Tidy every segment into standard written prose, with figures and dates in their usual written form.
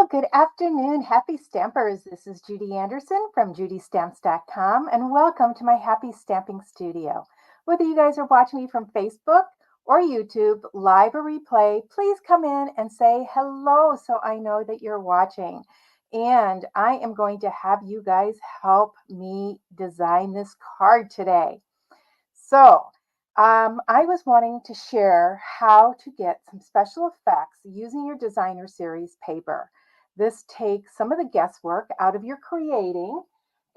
Well, good afternoon, happy stampers. This is Judi Anderson from judistamps.com, and welcome to my happy stamping studio. Whether you guys are watching me from Facebook or YouTube, live or replay, please come in and say hello so I know that you're watching. And I am going to have you guys help me design this card today. I was wanting to share how to get some special effects using your designer series paper. This takes some of the guesswork out of your creating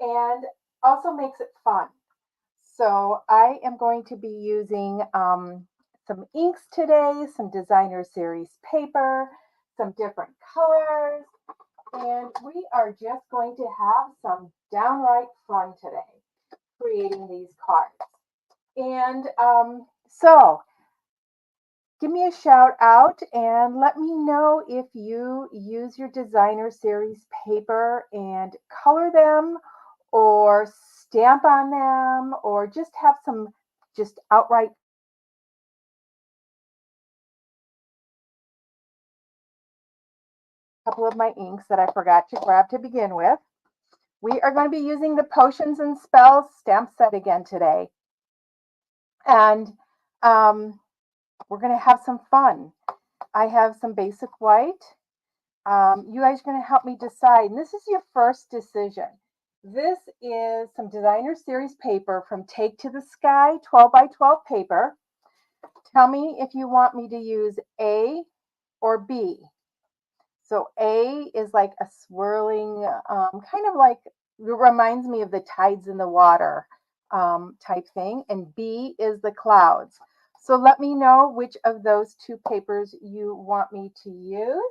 and also makes it fun. So I am going to be using some inks today, some designer series paper, some different colors, and we are just going to have some downright fun today creating these cards. And give me a shout out and let me know if you use your designer series paper and color them or stamp on them or just have some just outright. Couple of my inks that I forgot to grab to begin with. We are going to be using the Potions and Spells stamp set again today. And we're going to have some fun. I have some basic white. You guys are going to help me decide. And this is your first decision. This is some designer series paper from Take to the Sky 12 by 12 paper. Tell me if you want me to use A or B. So A is like a swirling, kind of like, it reminds me of the tides in the water type thing. And B is the clouds. So let me know which of those two papers you want me to use.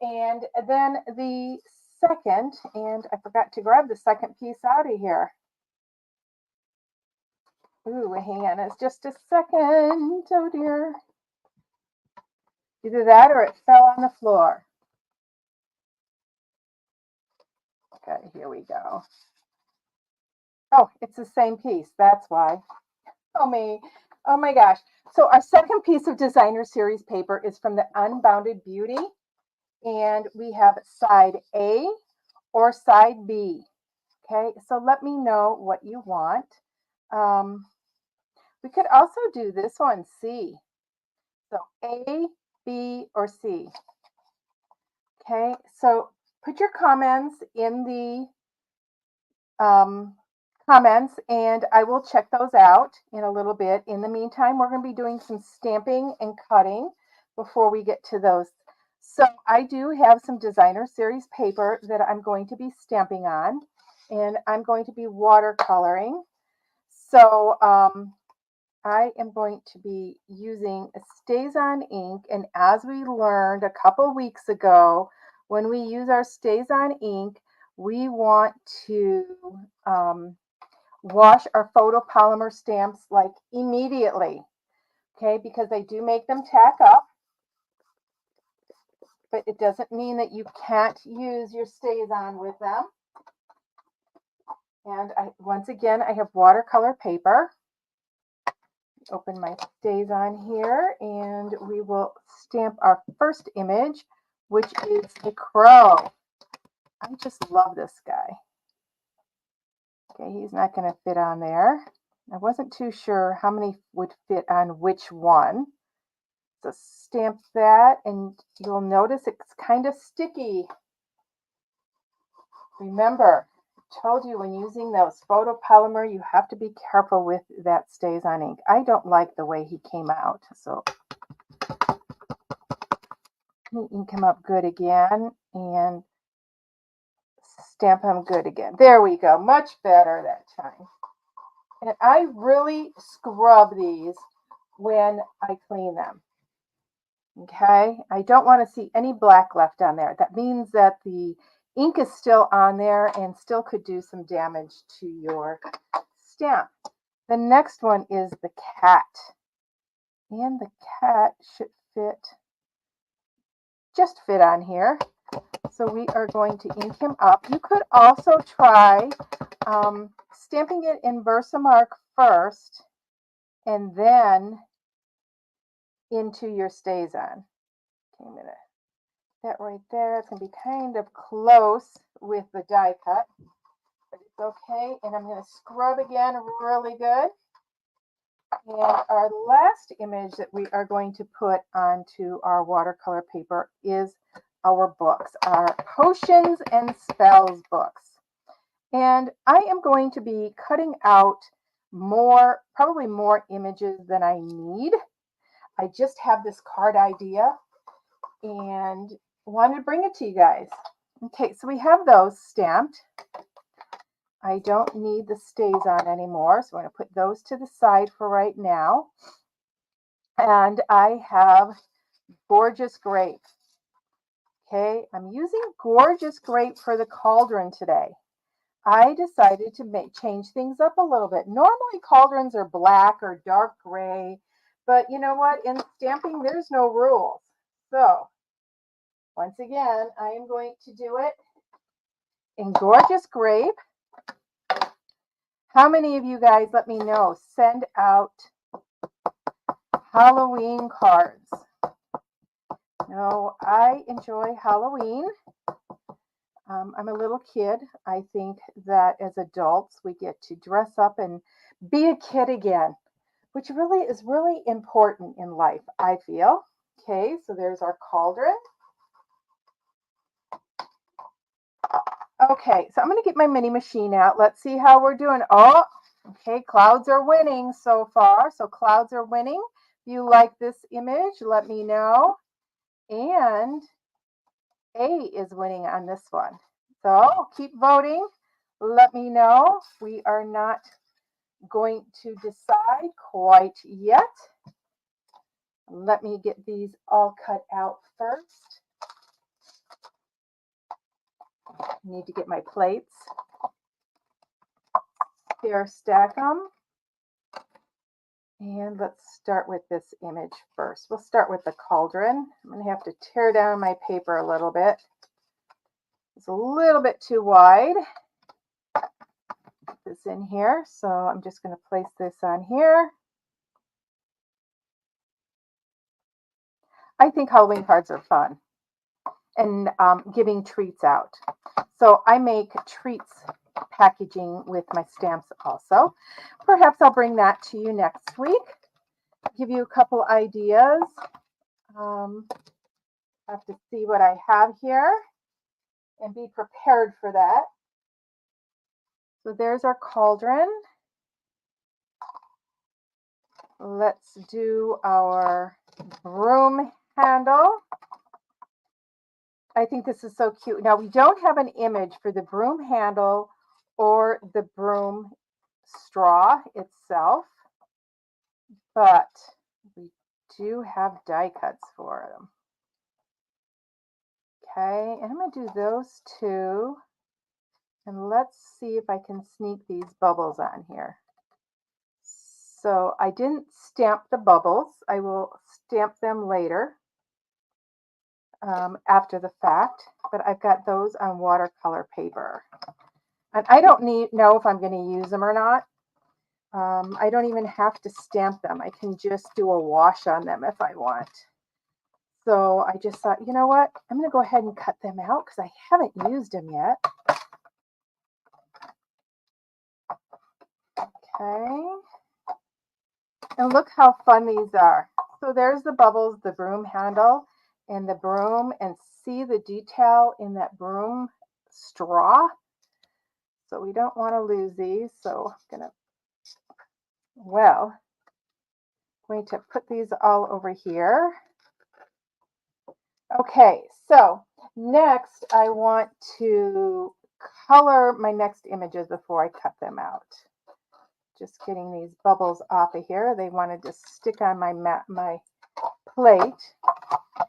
And then the second, and I forgot to grab the second piece out of here. Ooh, hang on, it's just a second. Oh dear. Either that or it fell on the floor. Okay, here we go. Oh, it's the same piece. That's why. Oh me. Oh my gosh. So our second piece of designer series paper is from the Unbounded Beauty. And we have side A or side B. Okay, so let me know what you want. We could also do this one, C. So A, B, or C. Okay, so put your comments in the comments and I will check those out in a little bit. In the meantime, we're going to be doing some stamping and cutting before we get to those. So I do have some designer series paper that I'm going to be stamping on, and I'm going to be watercoloring. So I am going to be using a StazOn ink, and as we learned a couple weeks ago, when we use our StazOn ink, we want to wash our photopolymer stamps like immediately, okay, because they do make them tack up. But it doesn't mean that you can't use your StazOn with them. And once again, I have watercolor paper. Open my StazOn here, and we will stamp our first image, which is a crow. I just love this guy. Okay, he's not going to fit on there. I wasn't too sure how many would fit on which one. So stamp that, and you'll notice it's kind of sticky. Remember, I told you when using those photopolymer, you have to be careful with that StazOn ink. I don't like the way he came out, so ink him up good again and stamp him good again. There we go, much better that time. And I really scrub these when I clean them. Okay, I don't want to see any black left on there. That means that the ink is still on there and still could do some damage to your stamp. The next one is the cat. And the cat should just fit on here. So we are going to ink him up. You could also try stamping it in Versamark first and then into your StazOn. Okay, I'm going to that right there. It's going to be kind of close with the die cut, but it's okay. And I'm going to scrub again really good. And our last image that we are going to put onto our watercolor paper is our books, our potions and spells books. And I am going to be cutting out probably more images than I need. I just have this card idea and wanted to bring it to you guys. Okay, so we have those stamped. I don't need the stays on anymore, so I'm going to put those to the side for right now. And I have Gorgeous Grape. Okay, I'm using Gorgeous Grape for the cauldron today. I decided to change things up a little bit. Normally cauldrons are black or dark gray, but you know what? In stamping, there's no rules. So once again, I am going to do it in Gorgeous Grape. How many of you guys, let me know, send out Halloween cards? No, I enjoy Halloween. I'm a little kid. I think that as adults, we get to dress up and be a kid again, which really is really important in life, I feel. Okay, so there's our cauldron. Okay, so I'm going to get my mini machine out. Let's see how we're doing. Oh, okay, clouds are winning so far. So clouds are winning. If you like this image, let me know. And A is winning on this one. So keep voting. Let me know. We are not going to decide quite yet. Let me get these all cut out first. I need to get my plates. Here, stack them. And let's start with this image first. We'll start with the cauldron. I'm going to have to tear down my paper a little bit. It's a little bit too wide. Put this in here. So I'm just going to place this on here. I think Halloween cards are fun and giving treats out. So I make treats packaging with my stamps also. Perhaps I'll bring that to you next week. Give you a couple ideas. I have to see what I have here and be prepared for that. So there's our cauldron. Let's do our broom handle. I think this is so cute. Now we don't have an image for the broom handle or the broom straw itself, but we do have die cuts for them. Okay, and I'm going to do those two. And let's see if I can sneak these bubbles on here. So I didn't stamp the bubbles. I will stamp them later after the fact, but I've got those on watercolor paper. And I don't know if I'm going to use them or not. I don't even have to stamp them. I can just do a wash on them if I want. So I just thought, you know what? I'm going to go ahead and cut them out because I haven't used them yet. Okay. And look how fun these are. So there's the bubbles, the broom handle, and the broom, and see the detail in that broom straw. So we don't want to lose these. So I'm going to put these all over here. Okay, so next I want to color my next images before I cut them out. Just getting these bubbles off of here. They wanted to stick on my plate.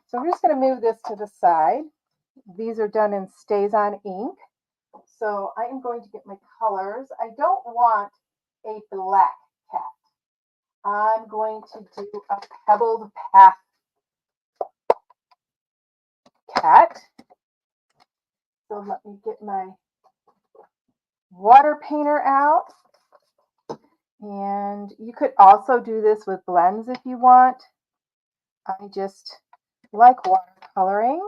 So I'm just going to move this to the side. These are done in Stays On ink. So I am going to get my colors. I don't want a black cat. I'm going to do a pebbled path cat. So let me get my water painter out. And you could also do this with blends if you want. I just like watercoloring.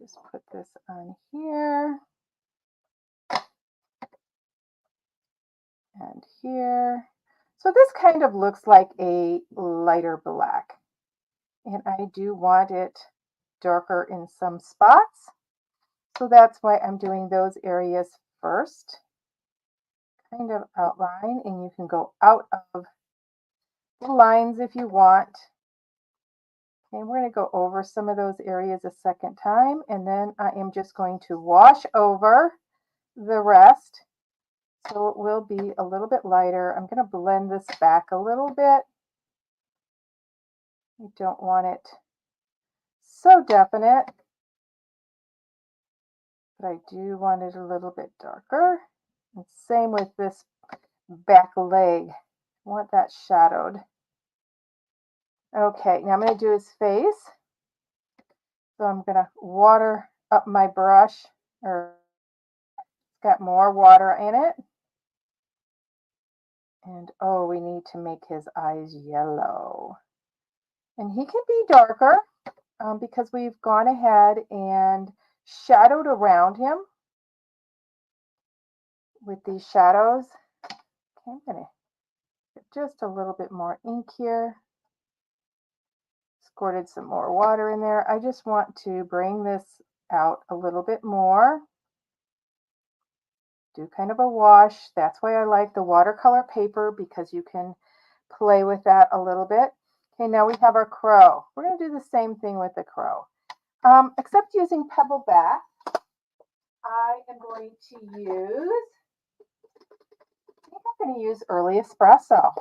just put this on here and here. So this kind of looks like a lighter black, and I do want it darker in some spots. So that's why I'm doing those areas first. Kind of outline, and you can go out of the lines if you want. Okay, we're going to go over some of those areas a second time, and then I am just going to wash over the rest so it will be a little bit lighter. I'm going to blend this back a little bit. I don't want it so definite, but I do want it a little bit darker. And same with this back leg. I want that shadowed. Okay, now I'm going to do his face. So I'm going to water up my brush, or it's got more water in it. And oh, we need to make his eyes yellow. And he can be darker because we've gone ahead and shadowed around him with these shadows. Okay, I'm going to get just a little bit more ink here. Squirted some more water in there. I just want to bring this out a little bit more. Do kind of a wash. That's why I like the watercolor paper, because you can play with that a little bit. Okay, now we have our crow. We're going to do the same thing with the crow. Except using Pebble Bath, I am going to use, I think I'm going to use Early Espresso.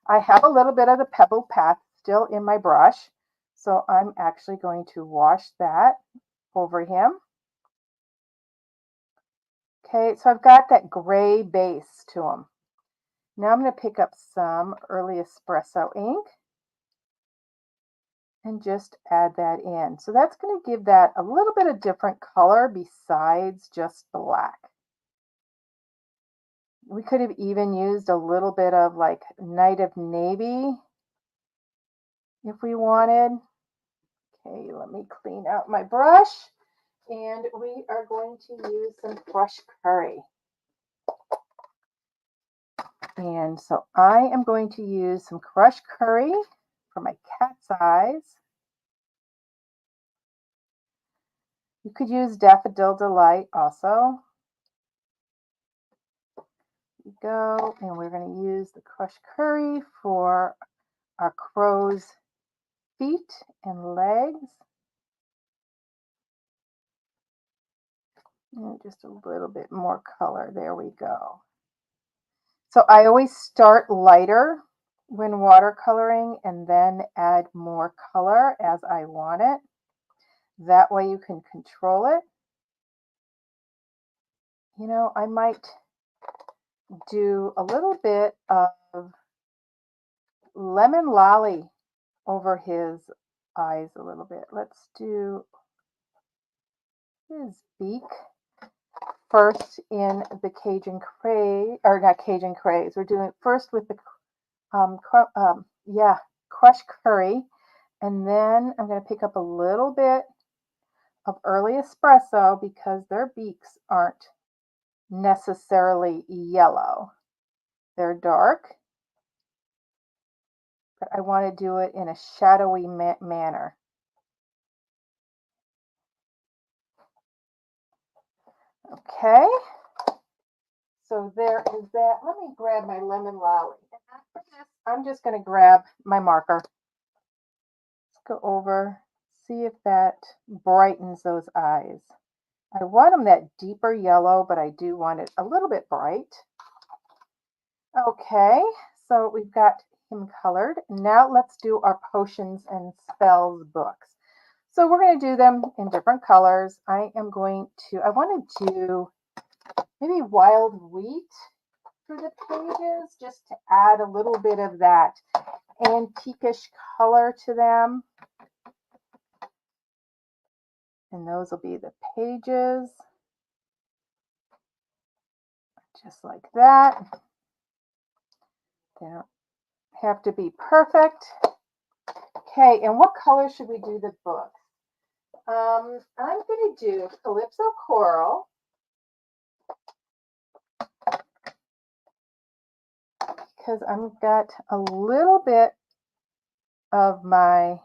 I have a little bit of the Pebble Bath still in my brush, so I'm actually going to wash that over him. Okay, so I've got that gray base to him. Now I'm going to pick up some Early Espresso ink and just add that in. So that's going to give that a little bit of different color besides just black. We could have even used a little bit of like Night of Navy if we wanted. Okay, let me clean out my brush, and we are going to use some Fresh Curry. And so I am going to use some crushed curry for my cat's eyes. You could use Daffodil Delight also. Here we go. And we're going to use the crushed curry for our crow's feet and legs. And just a little bit more color. There we go. So I always start lighter when watercoloring and then add more color as I want it. That way you can control it. You know, I might do a little bit of lemon lolly over his eyes a little bit. Let's do his beak first in the Cajun craze, or not Cajun craze. We're doing it first with the crushed curry, and then I'm going to pick up a little bit of Early Espresso because their beaks aren't necessarily yellow. They're dark, but I want to do it in a shadowy manner. Okay, so there is that. Let me grab my lemon lolly. And after this, I'm just going to grab my marker. Let's go over, see if that brightens those eyes. I want them that deeper yellow, but I do want it a little bit bright. Okay, so we've got him colored. Now let's do our potions and spells books. So we're going to do them in different colors. I want to do maybe wild wheat for the pages just to add a little bit of that antique-ish color to them. And those will be the pages. Just like that. They don't have to be perfect. Okay, and what color should we do the book? I'm going to do Calypso Coral. Because I've got a little bit of my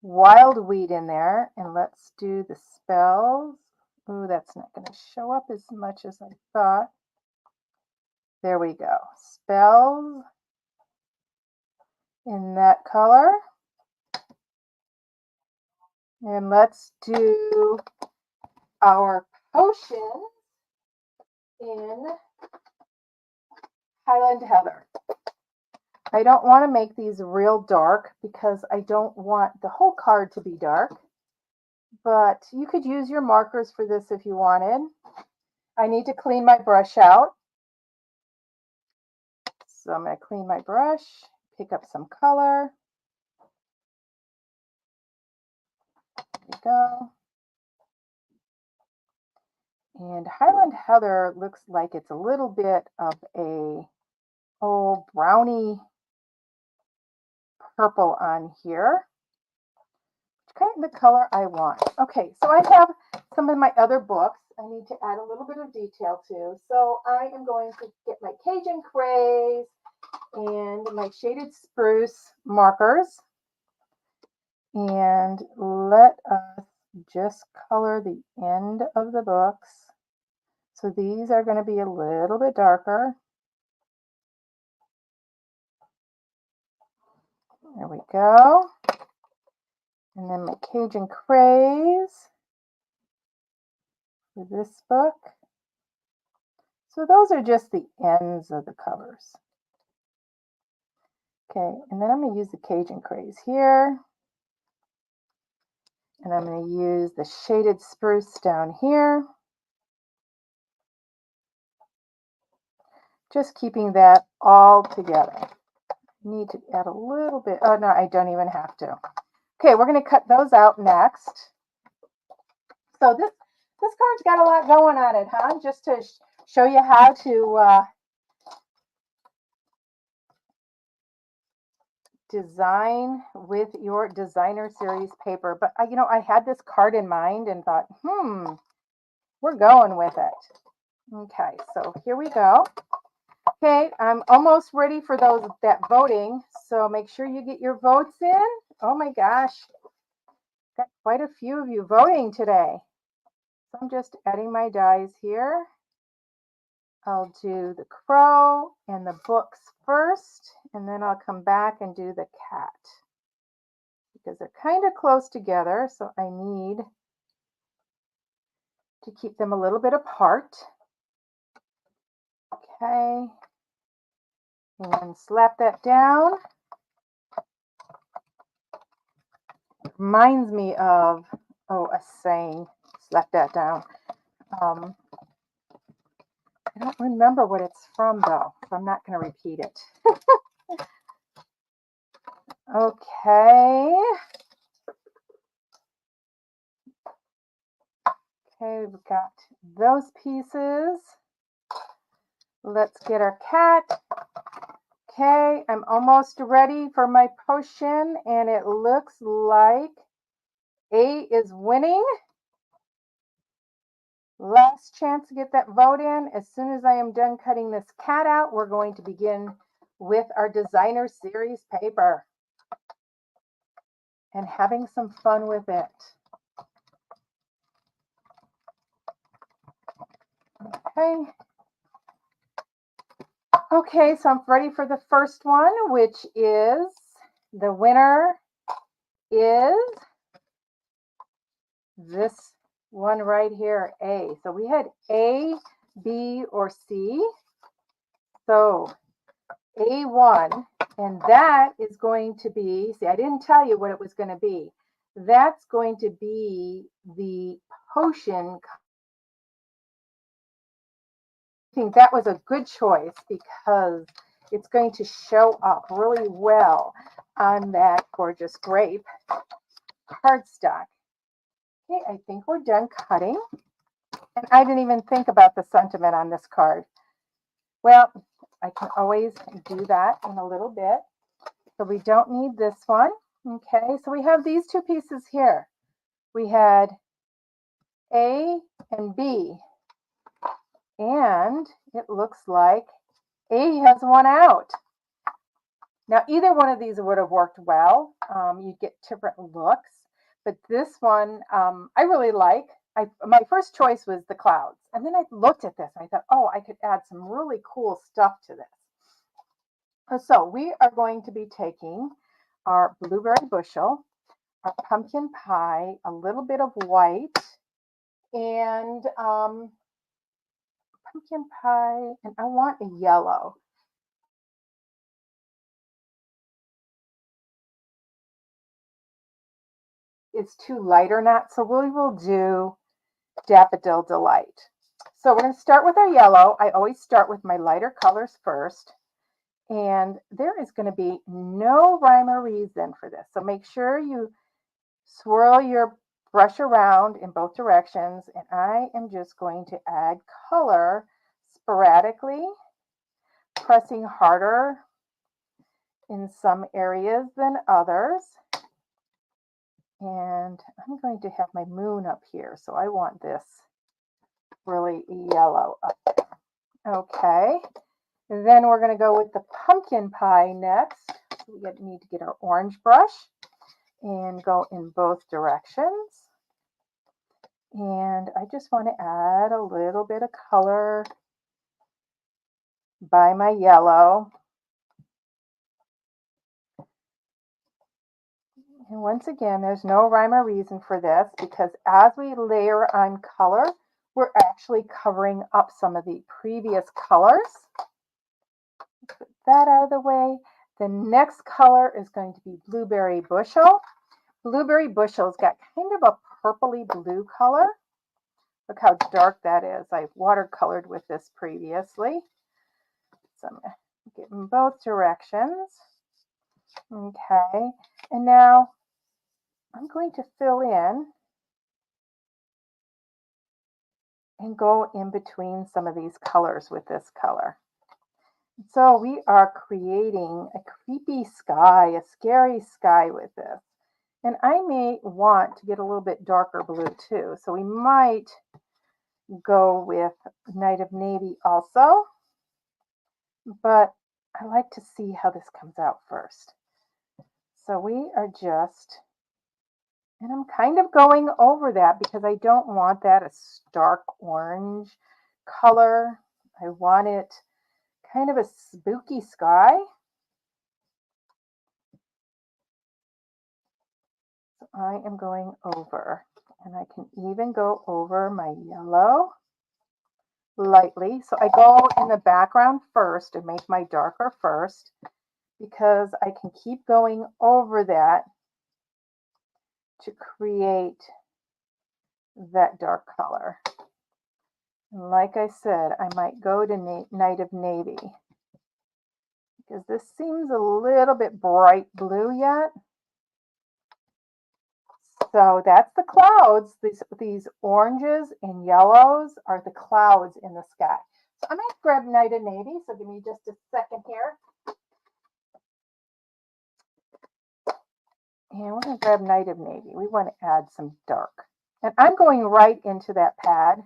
wild weed in there. And let's do the spells. Ooh, that's not going to show up as much as I thought. There we go. Spells in that color. And let's do our potion in Highland Heather. I don't want to make these real dark because I don't want the whole card to be dark. But you could use your markers for this if you wanted. I need to clean my brush out. So I'm going to clean my brush, pick up some color. There we go. And Highland Heather looks like it's a little bit of a browny purple on here. Kind of the color I want. Okay, so I have some of my other books I need to add a little bit of detail to. So I am going to get my Cajun Craze and my Shaded Spruce markers. And let us just color the end of the books. So these are going to be a little bit darker. There we go. And then my Cajun Craze for this book. So those are just the ends of the covers. Okay, and then I'm going to use the Cajun Craze here. And I'm going to use the Shaded Spruce down here. Just keeping that all together. Need to add a little bit. Oh, no, I don't even have to. Okay, we're going to cut those out next. So this card's got a lot going on it, huh? Just to show you how to design with your designer series paper. But I had this card in mind and thought, we're going with it. Okay, so here we go. Okay, I'm almost ready for that voting. So make sure you get your votes in. Oh my gosh, got quite a few of you voting today. So I'm just adding my dies here. I'll do the crow and the books first, and then I'll come back and do the cat because they're kind of close together. So I need to keep them a little bit apart. Okay. And slap that down. Reminds me of, a saying, slap that down. I don't remember what it's from though, so I'm not going to repeat it. Okay. Okay, we've got those pieces. Let's get our cat. Okay, I'm almost ready for my potion, and it looks like A is winning. Last chance to get that vote in. As soon as I am done cutting this cat out, we're going to begin with our designer series paper and having some fun with it. Okay. Okay, so I'm ready for the first one, which is the winner is this one right here, A. So we had A, B, or C. So A1, and that is going to be, see, I didn't tell you what it was going to be. That's going to be the potion. I think that was a good choice because it's going to show up really well on that gorgeous grape cardstock. Okay, I think we're done cutting. And I didn't even think about the sentiment on this card. Well, I can always do that in a little bit. So we don't need this one. Okay, so we have these two pieces here. We had A and B, and it looks like A has won out. Now, either one of these would have worked well. You get different looks, but this one I really like. My first choice was the clouds, and then I looked at this. And I thought, oh, I could add some really cool stuff to this. So we are going to be taking our blueberry bushel, our pumpkin pie, a little bit of white, and pumpkin pie, and I want a yellow. It's too light or not, so we will do Daffodil Delight. So we're going to start with our yellow. I always start with my lighter colors first. And there is going to be no rhyme or reason for this. So make sure you swirl your brush around in both directions. And I am just going to add color sporadically, pressing harder in some areas than others. And I'm going to have my moon up here. So I want this really yellow up there. Okay. Then we're going to go with the pumpkin pie next. We need to get our orange brush and go in both directions. And I just want to add a little bit of color by my yellow. And once again, there's no rhyme or reason for this because as we layer on color, we're actually covering up some of the previous colors. Put that out of the way. The next color is going to be blueberry bushel. Blueberry bushel's got kind of a purpley blue color. Look how dark that is. I watercolored with this previously. So I'm going to get in both directions. Okay, and now I'm going to fill in and go in between some of these colors with this color. So we are creating a creepy sky, a scary sky with this. And I may want to get a little bit darker blue too. So we might go with Night of Navy also. But I like to see how this comes out first. So we are just, and I'm kind of going over that because I don't want that a stark orange color. I want it kind of a spooky sky. So I am going over, and I can even go over my yellow lightly. So I go in the background first and make my darker first because I can keep going over that to create that dark color. And like I said, I might go to Night of Navy because this seems a little bit bright blue yet. So that's the clouds. These oranges and yellows are the clouds in the sky. So I'm going to grab Night of Navy. So give me just a second here. And we're going to grab Night of Navy. We want to add some dark. And I'm going right into that pad.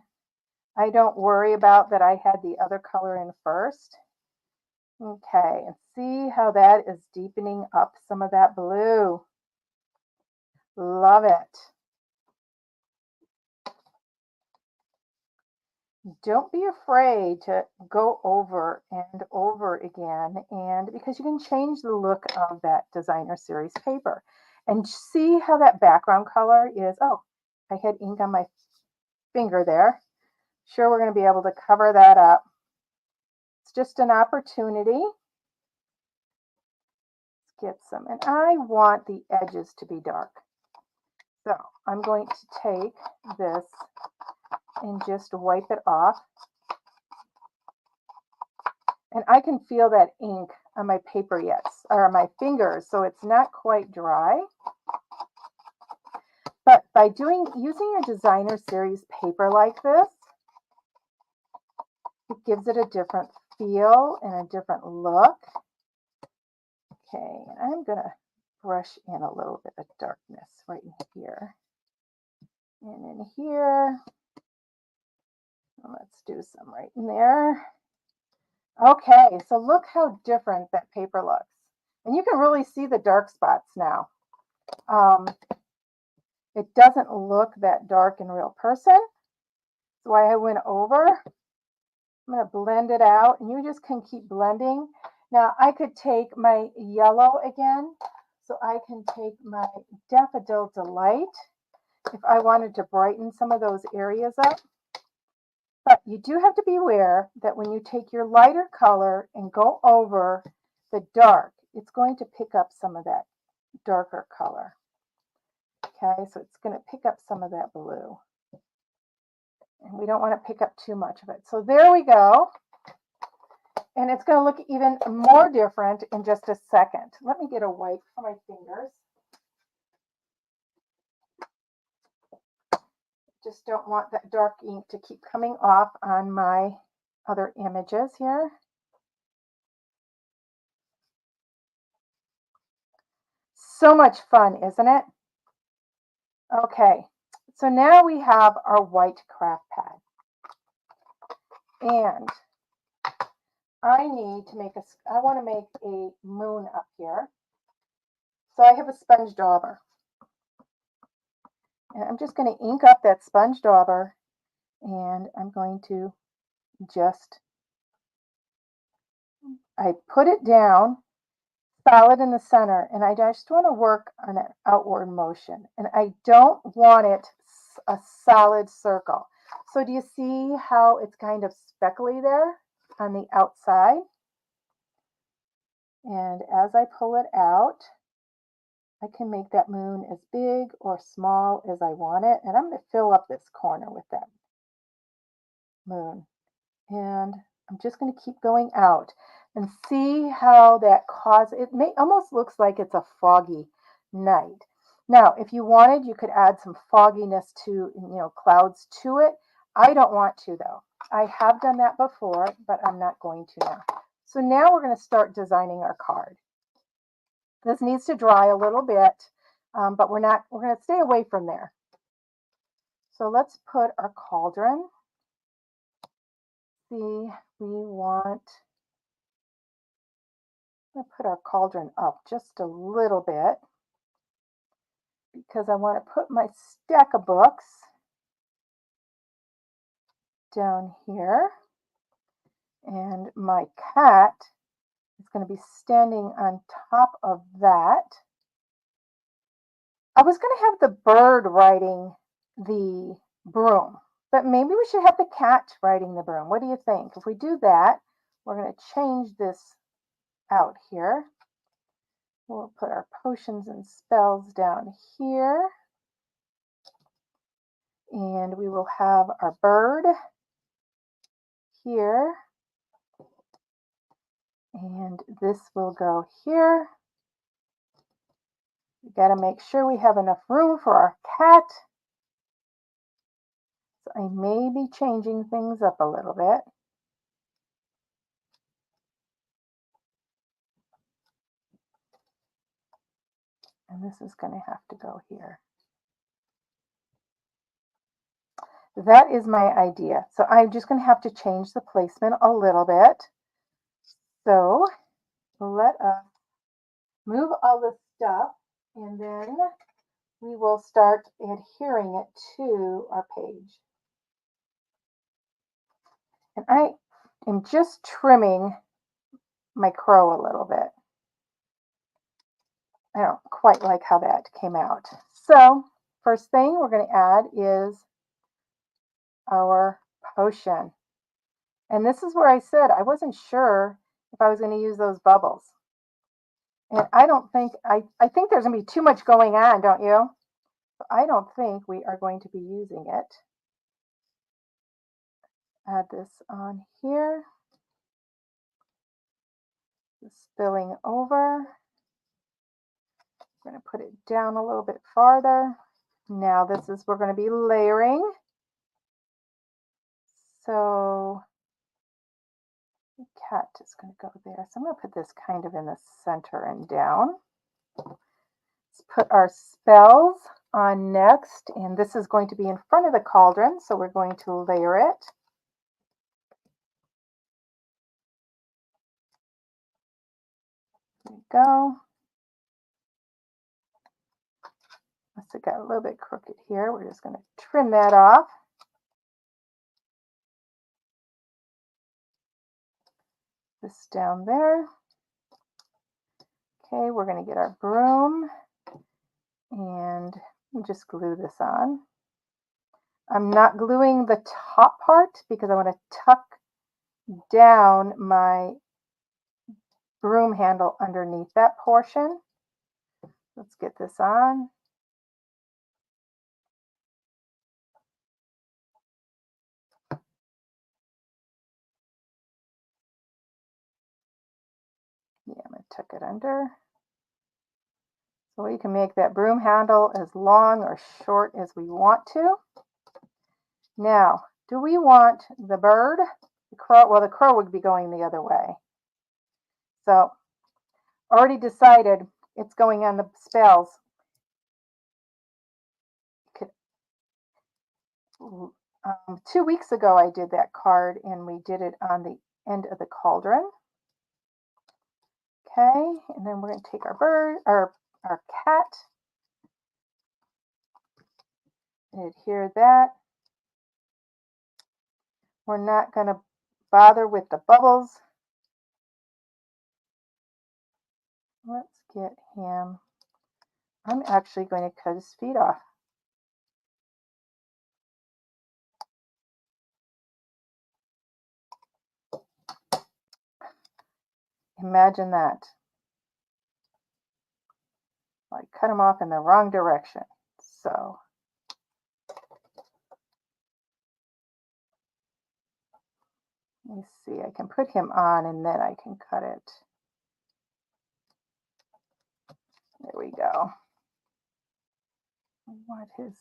I don't worry about that I had the other color in first. Okay, and see how that is deepening up some of that blue. Love it. Don't be afraid to go over and over again, and because you can change the look of that designer series paper. And see how that background color is. Oh, I had ink on my finger there. Sure, we're going to be able to cover that up. It's just an opportunity. Let's get some, and I want the edges to be dark. So I'm going to take this and just wipe it off. And I can feel that ink on my paper yet, or my fingers, so it's not quite dry. But by using a designer series paper like this, it gives it a different feel and a different look. Okay, I'm gonna brush in a little bit of darkness right in here. And in here, let's do some right in there. Okay, so look how different that paper looks. And you can really see the dark spots now. It doesn't look that dark in real person. That's why I went over. I'm going to blend it out, and you just can keep blending. Now, I could take my yellow again. So I can take my Daffodil Delight if I wanted to brighten some of those areas up. But you do have to be aware that when you take your lighter color and go over the dark, it's going to pick up some of that darker color. Okay, so it's going to pick up some of that blue. And we don't want to pick up too much of it. So there we go. And it's going to look even more different in just a second. Let me get a wipe for my fingers. Just don't want that dark ink to keep coming off on my other images here. So much fun, isn't it? Okay, so now we have our white craft pad. And I want to make a moon up here. So I have a sponge dauber. And I'm just going to ink up that sponge dauber, and I'm going to I put it down solid in the center, and I just want to work on an outward motion, and I don't want it a solid circle. So do you see how it's kind of speckly there on the outside? And as I pull it out, I can make that moon as big or small as I want it, and I'm going to fill up this corner with that moon. And I'm just going to keep going out and see how that almost looks like it's a foggy night. Now, if you wanted, you could add some fogginess to, clouds to it. I don't want to, though. I have done that before, but I'm not going to now. So now we're going to start designing our card. This needs to dry a little bit, but we're going to stay away from there. So let's put our cauldron. See, I'm going to put our cauldron up just a little bit because I want to put my stack of books down here, and my cat is going to be standing on top of that. I was going to have the bird riding the broom, but maybe we should have the cat riding the broom. What do you think? If we do that, we're going to change this out here. We'll put our potions and spells down here. And we will have our bird here. And this will go here. We got to make sure we have enough room for our cat. So I may be changing things up a little bit. And this is going to have to go here. That is my idea. So I'm just going to have to change the placement a little bit. So let us move all this stuff, and then we will start adhering it to our page. And I am just trimming my crow a little bit. I don't quite like how that came out. So first thing we're going to add is our potion. And this is where I said I wasn't sure if I was going to use those bubbles. And I think there's going to be too much going on, don't you? I don't think we are going to be using it. Add this on here. Spilling over. I'm going to put it down a little bit farther. Now we're going to be layering. So the cat is going to go there. So I'm going to put this kind of in the center and down. put our spells on next, and this is going to be in front of the cauldron, so we're going to layer it. There we go. Must have got a little bit crooked here. We're just going to trim that off. This down there. Okay, we're going to get our broom and just glue this on. I'm not gluing the top part because I want to tuck down my broom handle underneath that portion. Let's get this on. Yeah, I'm going to tuck it under. So we can make that broom handle as long or short as we want to. Now, do we want the bird? The crow? Well, the crow would be going the other way. So, already decided it's going on the spells. 2 weeks ago, I did that card, and we did it on the end of the cauldron. Okay, and then we're going to take our bird, our cat, and adhere that. We're not going to bother with the bubbles. Let's get him. I'm actually going to cut his feet off. Imagine that. I cut him off in the wrong direction. So let me see, I can put him on and then I can cut it. There we go. I want his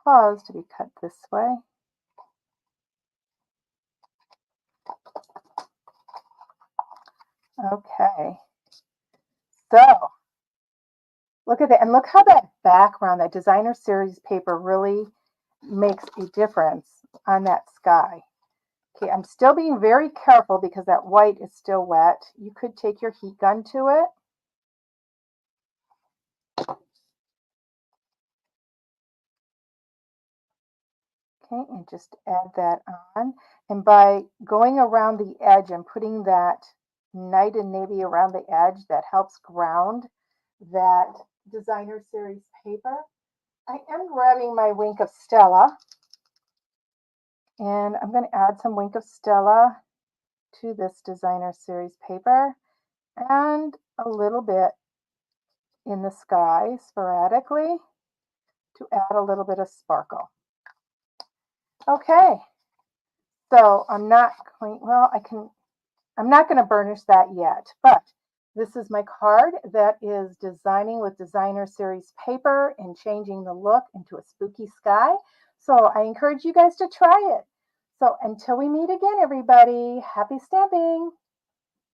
paws to be cut this way. Okay. So look at that. And look how that background, that designer series paper really makes a difference on that sky. Okay, I'm still being very careful because that white is still wet. You could take your heat gun to it. Okay, and just add that on. And by going around the edge and putting that night and navy around the edge, that helps ground that designer series paper. I am grabbing my Wink of Stella, and I'm going to add some Wink of Stella to this designer series paper and a little bit in the sky sporadically to add a little bit of sparkle. Okay, so I'm not going, well, I'm not going to burnish that yet, but this is my card that is designing with designer series paper and changing the look into a spooky sky. So I encourage you guys to try it. So until we meet again, everybody, happy stamping.